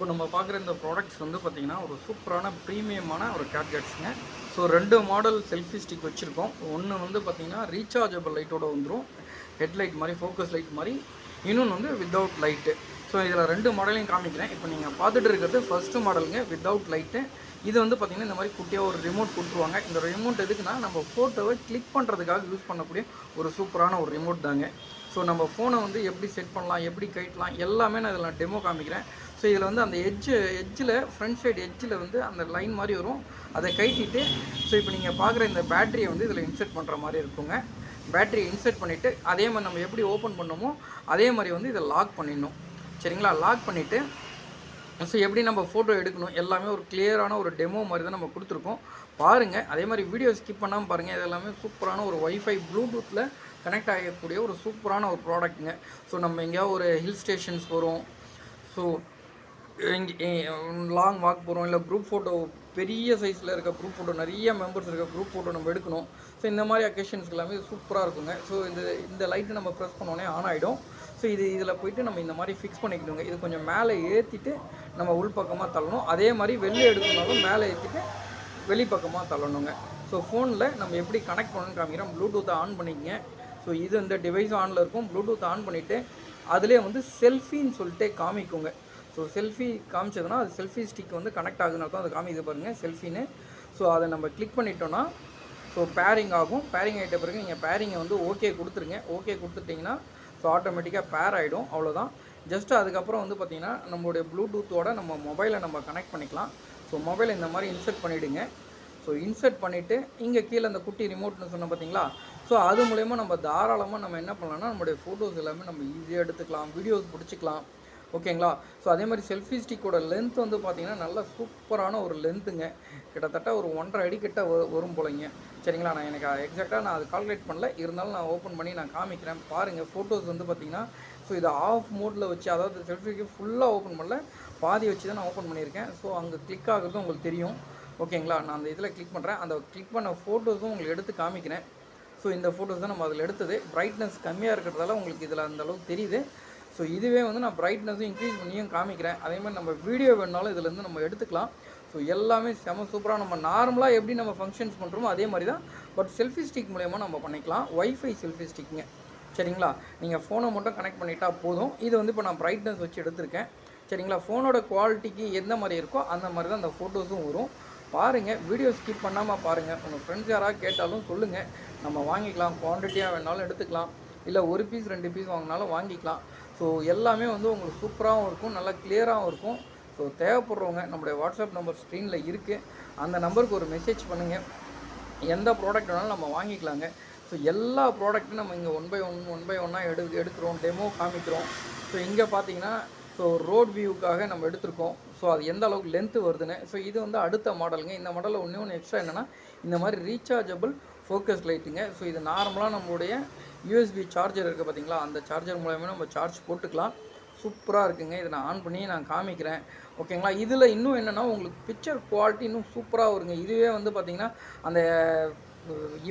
இப்போ நம்ம பார்க்குற இந்த ப்ராடக்ட்ஸ் வந்து பார்த்திங்கன்னா ஒரு சூப்பரான ப்ரீமியமான ஒரு கேட்கெட்ஸுங்க. ஸோ 2 மாடல் செல்ஃபி ஸ்டிக் வச்சுருக்கோம். ஒன்று வந்து பார்த்திங்கன்னா ரீசார்ஜபிள் லைட்டோட வந்துடும், ஹெட்லைட் மாதிரி ஃபோக்கஸ் லைட் மாதிரி. இன்னொன்று வந்து வித்தவுட் லைட்டு. ஸோ இதில் 2 மாடலையும் காமிக்கிறேன். இப்போ நீங்கள் பார்த்துட்டு இருக்கிறது ஃபஸ்ட்டு மாடலுங்க, வித்தவுட் லைட்டு. இது வந்து பார்த்திங்கன்னா இந்த மாதிரி குட்டியாக ஒரு ரிமோட் கொடுத்துருவாங்க. இந்த ரிமோட் எதுக்குன்னா நம்ம ஃபோட்டோவை கிளிக் பண்ணுறதுக்காக யூஸ் பண்ணக்கூடிய ஒரு சூப்பரான ஒரு ரிமோட் தாங்க. ஸோ நம்ம ஃபோனை வந்து எப்படி செட் பண்ணலாம், எப்படி கழட்டலாம், எல்லாமே நான் இதில் டெமோ காமிக்கிறேன். ஸோ இதில் வந்து அந்த எட்ஜில் ஃப்ரண்ட் சைடு எட்ஜில் வந்து அந்த லைன் மாதிரி வரும், அதை கழட்டிட்டு ஸோ இப்போ நீங்கள் பார்க்குற இந்த பேட்டரியை வந்து இதில் இன்செர்ட் பண்ணுற மாதிரி இருக்குங்க. பேட்டரியை இன்செர்ட் பண்ணிவிட்டு அதே மாதிரி நம்ம எப்படி ஓப்பன் பண்ணோமோ அதே மாதிரி வந்து இதை லாக் பண்ணிடணும். சரிங்களா? லாக் பண்ணிவிட்டு ஸோ எப்படி நம்ம ஃபோட்டோ எடுக்கணும் எல்லாமே ஒரு கிளியரான ஒரு டெமோ மாதிரி தான் நம்ம கொடுத்துருக்கோம். பாருங்கள், அதே மாதிரி வீடியோ ஸ்கிப் பண்ணாமல் பாருங்கள். இது எல்லாமே சூப்பரான ஒரு வைஃபை ப்ளூடூத்தில் கனெக்ட் ஆகக்கூடிய ஒரு சூப்பரான ஒரு ப்ராடக்ட்டுங்க. ஸோ நம்ம எங்கேயாவது ஒரு ஹில் ஸ்டேஷன்ஸ் போகிறோம், ஸோ இங்கே லாங் வாக் போகிறோம், இல்லை குரூப் ஃபோட்டோ பெரிய சைஸில் இருக்க குரூப் ஃபோட்டோ, நிறைய மெம்பர்ஸ் இருக்க குரூப் ஃபோட்டோ நம்ம எடுக்கணும். ஸோ இந்த மாதிரி அக்கேஷன்ஸ்க்கு எல்லாமே சூப்பராக இருக்குங்க. ஸோ இந்த லைட்டு நம்ம ப்ரெஸ் பண்ணோடனே ஆன் ஆகிடும். ஸோ இதில் போய்ட்டு நம்ம இந்த மாதிரி ஃபிக்ஸ் பண்ணிக்கணுங்க. இது கொஞ்சம் மேலே ஏற்றிட்டு நம்ம உள் பக்கமாக தள்ளணும். அதே மாதிரி வெளியே எடுக்கணுனாலும் மேலே ஏற்றிட்டு வெளி பக்கமாக தள்ளணுங்க. ஸோ ஃபோனில் நம்ம எப்படி கனெக்ட் பண்ணணும்னு காமிக்கிறோம். ப்ளூடூத்தை ஆன் பண்ணிக்கங்க. ஸோ இது இந்த டிவைஸும் ஆனில் இருக்கும். ப்ளூடூத் ஆன் பண்ணிவிட்டு அதிலே வந்து செல்ஃபின்னு சொல்லிட்டு காமிக்குங்க. ஸோ செல்ஃபி காமிச்சதுன்னா அது செல்ஃபி ஸ்டிக் வந்து கனெக்ட் ஆகுதுன்னு அர்த்தம். அதை காமிக்குது பாருங்கள், செல்ஃபின்னு. ஸோ அதை நம்ம கிளிக் பண்ணிட்டோன்னா ஸோ பேரிங் ஆகும். பேரிங் ஆகிட்ட பிறகு நீங்கள் பேரிங்கை வந்து ஓகே கொடுத்துருங்க. ஓகே கொடுத்துட்டிங்கன்னா ஸோ ஆட்டோமேட்டிக்காக பேர் ஆகிடும். அவ்வளோதான். ஜஸ்ட்டு அதுக்கப்புறம் வந்து பார்த்திங்கன்னா நம்மளுடைய ப்ளூடூத்தோட நம்ம மொபைலை நம்ம கனெக்ட் பண்ணிக்கலாம். ஸோ மொபைலை இந்த மாதிரி இன்செர்ட் பண்ணிவிடுங்க. ஸோ இன்செர்ட் பண்ணிவிட்டு இங்கே கீழே அந்த குட்டி ரிமோட்னு சொன்ன பார்த்தீங்களா, ஸோ அது மூலயமா நம்ம தாராளமாக நம்ம என்ன பண்ணலாம்னா நம்மளுடைய ஃபோட்டோஸ் எல்லாமே நம்ம ஈஸியாக எடுத்துக்கலாம், வீடியோஸ் பிடிச்சிக்கலாம். ஓகேங்களா? ஸோ அதே மாதிரி செல்ஃபி ஸ்டிக்கோட லென்த் வந்து பார்த்திங்கன்னா நல்ல சூப்பரான ஒரு லென்த்துங்க. கிட்டத்தட்ட ஒரு 1.5 அடி கிட்ட வரும் போலைங்க. சரிங்களா? நான் எனக்கு எக்ஸாக்டாக நான் அது கால்குலேட் பண்ணல, இருந்தாலும் நான் ஓப்பன் பண்ணி நான் காமிக்கிறேன். பாருங்கள், ஃபோட்டோஸ் வந்து பார்த்திங்கன்னா ஸோ இதை ஆஃப் மோடில் வச்சு, அதாவது செல்ஃபிக்கு ஃபுல்லாக ஓப்பன் பண்ணல, பாதி வச்சு தான் நான் ஓப்பன் பண்ணியிருக்கேன். ஸோ அங்கே கிளிக் ஆகுறது உங்களுக்கு தெரியும். ஓகேங்களா? நான் அந்த இதில் கிளிக் பண்ணுறேன். அந்த கிளிக் பண்ண ஃபோட்டோஸும் உங்களுக்கு எடுத்து காமிக்கிறேன். ஸோ இந்த ஃபோட்டோஸ் தான் நம்ம அதில் எடுத்தது. பிரைட்னஸ் கம்மியாக இருக்கிறதால உங்களுக்கு இதில் அந்தளவுக்கு தெரியுது. ஸோ இதுவே வந்து நான் பிரைட்னஸும் இன்க்ரீஸ் பண்ணியும் காமிக்கிறேன். அதே மாதிரி நம்ம வீடியோ வேணுனாலும் இதிலேருந்து நம்ம எடுத்துக்கலாம். ஸோ எல்லாமே செம சூப்பராக நம்ம நார்மலாக எப்படி நம்ம ஃபங்க்ஷன்ஸ் பண்ணுறோமோ அதே மாதிரி தான், பட் செல்ஃபி ஸ்டிக் மூலயமா நம்ம பண்ணிக்கலாம். வைஃபை செல்ஃபி ஸ்டிக்குங்க. சரிங்களா? நீங்கள் ஃபோனை மட்டும் கனெக்ட் பண்ணிட்டால் போதும். இது வந்து இப்போ நான் பிரைட்னஸ் வச்சு எடுத்திருக்கேன். சரிங்களா? ஃபோனோட குவாலிட்டிக்கு எந்த மாதிரி இருக்கோ அந்த மாதிரி தான் அந்த ஃபோட்டோஸும் வரும். பாருங்கள், வீடியோ ஸ்கிப் பண்ணாமல் பாருங்கள். உங்கள் ஃப்ரெண்ட்ஸ் யாராவது கேட்டாலும் சொல்லுங்கள், நம்ம வாங்கிக்கலாம். குவான்டிட்டியாக வேணாலும் எடுத்துக்கலாம், இல்லை ஒரு பீஸ் 2 பீஸ் வாங்கினாலும் வாங்கிக்கலாம். ஸோ எல்லாமே வந்து உங்களுக்கு சூப்பராகவும் இருக்கும், நல்லா கிளியராகவும் இருக்கும். ஸோ தேவைப்படுறவங்க நம்மளுடைய வாட்ஸ்அப் நம்பர் ஸ்க்ரீனில் இருக்குது, அந்த நம்பருக்கு ஒரு மெசேஜ் பண்ணுங்கள். எந்த ப்ராடக்ட் வேணாலும் நம்ம வாங்கிக்கலாங்க. ஸோ எல்லா ப்ராடக்ட்டும் நம்ம இங்கே ஒன் பை ஒன்னாக எடுக்கிறோம், டெமோ காமிக்கிறோம். ஸோ இங்கே பார்த்தீங்கன்னா ஸோ ரோட் வியூக்காக நம்ம எடுத்திருக்கோம். ஸோ அது எந்த அளவுக்கு லென்த்து வருதுன்னு. ஸோ இது வந்து அடுத்த மாடலுங்க. இந்த மாடலில் ஒன்று எக்ஸ்ட்ரா என்னென்னா இந்த மாதிரி ரீசார்ஜபிள் ஃபோக்கஸ் லைட்டுங்க. ஸோ இது நார்மலாக நம்மளுடைய யூஎஸ்பி சார்ஜர் இருக்குது பார்த்தீங்களா, அந்த சார்ஜர் மூலயமா நம்ம சார்ஜ் போட்டுக்கலாம். சூப்பராக இருக்குங்க. இதை நான் ஆன் பண்ணி நான் காமிக்கிறேன். ஓகேங்களா? இதில் இன்னும் என்னென்னா உங்களுக்கு பிக்சர் குவாலிட்டி இன்னும் சூப்பராக வருங்க. இதுவே வந்து பார்த்திங்கன்னா அந்த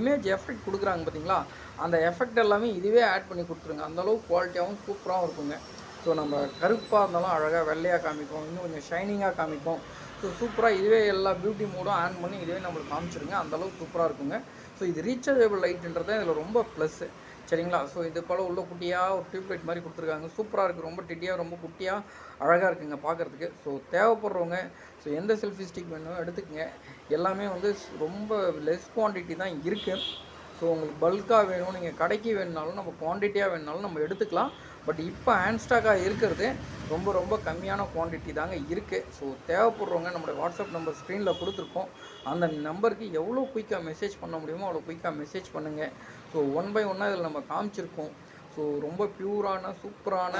இமேஜ் எஃபெக்ட் கொடுக்குறாங்க பார்த்தீங்களா, அந்த எஃபெக்ட் எல்லாமே இதுவே ஆட் பண்ணி கொடுத்துருங்க. அந்தளவுக்கு குவாலிட்டியாகவும் சூப்பராகவும் இருக்குங்க. ஸோ நம்ம கருப்பாக இருந்தாலும் அழகாக வெள்ளையாக காமிக்கும், இன்னும் கொஞ்சம் ஷைனிங்காக காமிக்கும். ஸோ சூப்பராக இதுவே எல்லா பியூட்டி மோடும் ஆன் பண்ணி இதுவே நம்மளுக்கு காமிச்சிருங்க. அந்தளவுக்கு சூப்பராக இருக்குங்க. ஸோ இது ரீசார்ஜபிள் லைட்டுன்றது இதில் ரொம்ப ப்ளஸ்ஸு. சரிங்களா? ஸோ இது போல் உள்ள குட்டியாக ஒரு டியூப்லைட் மாதிரி கொடுத்துருக்காங்க. சூப்பராக இருக்குது. ரொம்ப டிட்டியாக, ரொம்ப குட்டியாக அழகாக இருக்குங்க பார்க்குறதுக்கு. ஸோ தேவைப்படுறவங்க ஸோ எந்த செல்ஃபி ஸ்டிக் வேணும் எடுத்துக்கங்க. எல்லாமே வந்து ரொம்ப லெஸ் குவான்டிட்டி தான் இருக்குது. ஸோ உங்களுக்கு பல்காக வேணும், நீங்கள் கடைக்கு வேணுனாலும் நம்ம குவான்டிட்டியாக வேணுனாலும் நம்ம எடுத்துக்கலாம். பட் இப்போ ஹேண்ட் ஸ்டாக்காக இருக்கிறது ரொம்ப கம்மியான குவான்டிட்டி தாங்க இருக்குது. ஸோ தேவைப்படுறவங்க நம்மளுடைய வாட்ஸ்அப் நம்பர் ஸ்க்ரீனில் கொடுத்துருக்கோம், அந்த நம்பருக்கு எவ்வளோ குயிக்காக மெசேஜ் பண்ண முடியுமோ அவ்வளோ குயிக்காக மெசேஜ் பண்ணுங்கள். ஸோ ஒன் பை ஒன்னாக இதில் நம்ம காமிச்சிருக்கோம். ஸோ ரொம்ப பியூரான சூப்பரான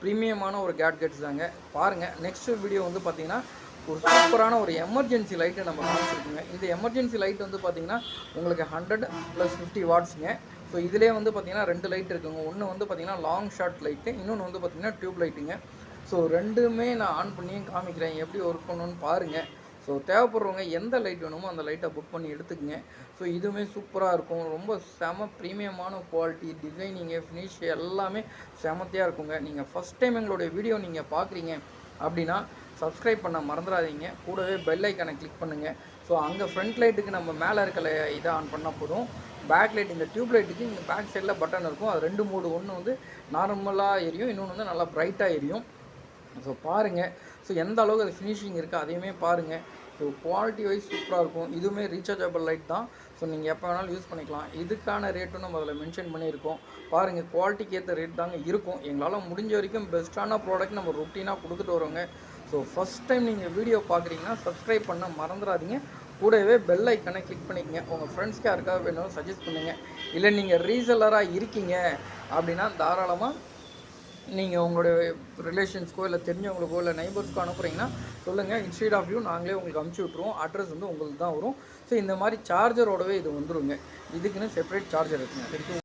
ப்ரீமியமான ஒரு கேட்கெட்ஸ் தாங்க. பாருங்கள், நெக்ஸ்ட் வீடியோ வந்து பார்த்திங்கன்னா ஒரு சூப்பரான ஒரு எமர்ஜென்சி லைட்டை நம்ம காமிச்சிருக்கோங்க. இந்த எமர்ஜென்சி லைட் வந்து பார்த்திங்கன்னா உங்களுக்கு 100 + 50 வாட்ஸுங்க. ஸோ இதிலே வந்து பார்த்திங்கன்னா 2 லைட் இருக்குங்க. ஒன்று வந்து பார்த்திங்கன்னா லாங் ஷார்ட் லைட்டு, இன்னொன்று வந்து பார்த்திங்கன்னா டியூப் லைட்டுங்க. ஸோ ரெண்டுமே நான் ஆன் பண்ணியும் காமிக்கிறேன், எப்படி ஒர்க் பண்ணணும்னு பாருங்கள். ஸோ தேவைப்படுறவங்க எந்த லைட் வேணுமோ அந்த லைட்டை புக் பண்ணி எடுத்துக்கங்க. ஸோ இதுவுமே சூப்பராக இருக்கும். ரொம்ப செம ப்ரீமியமான குவாலிட்டி, டிசைனிங்கு, ஃபினிஷ் எல்லாமே செமத்தியாக இருக்குங்க. நீங்கள் ஃபஸ்ட் டைம் எங்களுடைய வீடியோ நீங்கள் பார்க்குறீங்க அப்படின்னா சப்ஸ்கிரைப் பண்ண மறந்துடாதீங்க. கூடவே பெல் ஐக்கானை கிளிக் பண்ணுங்கள். ஸோ அங்கே ஃப்ரண்ட் லைட்டுக்கு நம்ம மேலே இருக்க இதை ஆன் பண்ணால் போதும். பேக் லைட் இந்த டியூப் லைட்டுக்கு இங்கே பேக் சைடில் பட்டன் இருக்கும். அது 2 மோடு, ஒன்று வந்து நார்மலாக எரியும், இன்னொன்று வந்து நல்லா ப்ரைட்டாக எரியும். ஸோ பாருங்கள். ஸோ எந்த அளவுக்கு அது ஃபினிஷிங் இருக்குது அதையுமே பாருங்கள். ஸோ குவாலிட்டி வைஸ் சூப்பராக இருக்கும். இதுவுமே ரீசார்ஜபிள் லைட் தான். ஸோ நீங்கள் எப்போ வேணாலும் யூஸ் பண்ணிக்கலாம். இதுக்கான ரேட்டும் நம்ம அதில் மென்ஷன் பண்ணியிருக்கோம். பாருங்கள், குவாலிட்டிக்கு ஏற்ற ரேட் தாங்க இருக்கும். எங்களால் முடிஞ்ச வரைக்கும் பெஸ்ட்டான ப்ராடக்ட் நம்ம ரொட்டீனாக கொடுத்துட்டு வரோங்க. ஸோ ஃபஸ்ட் டைம் நீங்கள் வீடியோ பார்க்குறீங்கன்னா சப்ஸ்கிரைப் பண்ண மறந்துடாதீங்க. கூடவே பெல் ஐக்கனை கிளிக் பண்ணிக்கங்க. உங்கள் ஃப்ரெண்ட்ஸ்க்கு யாருக்காவது வேணாலும் சஜஸ்ட் பண்ணுங்கள். இல்லை நீங்கள் ரீசெல்லராக இருக்கீங்க அப்படின்னா தாராளமாக நீங்கள் உங்களுடைய ரிலேஷன்ஸ்க்கோ இல்லை தெரிஞ்சவங்களுக்கோ இல்லை நைபர்ஸ்க்கோ அனுப்புகிறீங்கன்னா சொல்லுங்கள். இன்ஸ்டெட் ஆஃப் யூ நாங்களே உங்களுக்கு அனுப்பிச்சி விட்ருவோம். அட்ரஸ் வந்து உங்களுக்கு தான் வரும். ஸோ இந்த மாதிரி சார்ஜரோடவே இது வந்துருங்க. இதுக்குன்னு செப்பரேட் சார்ஜர் இருக்குங்க.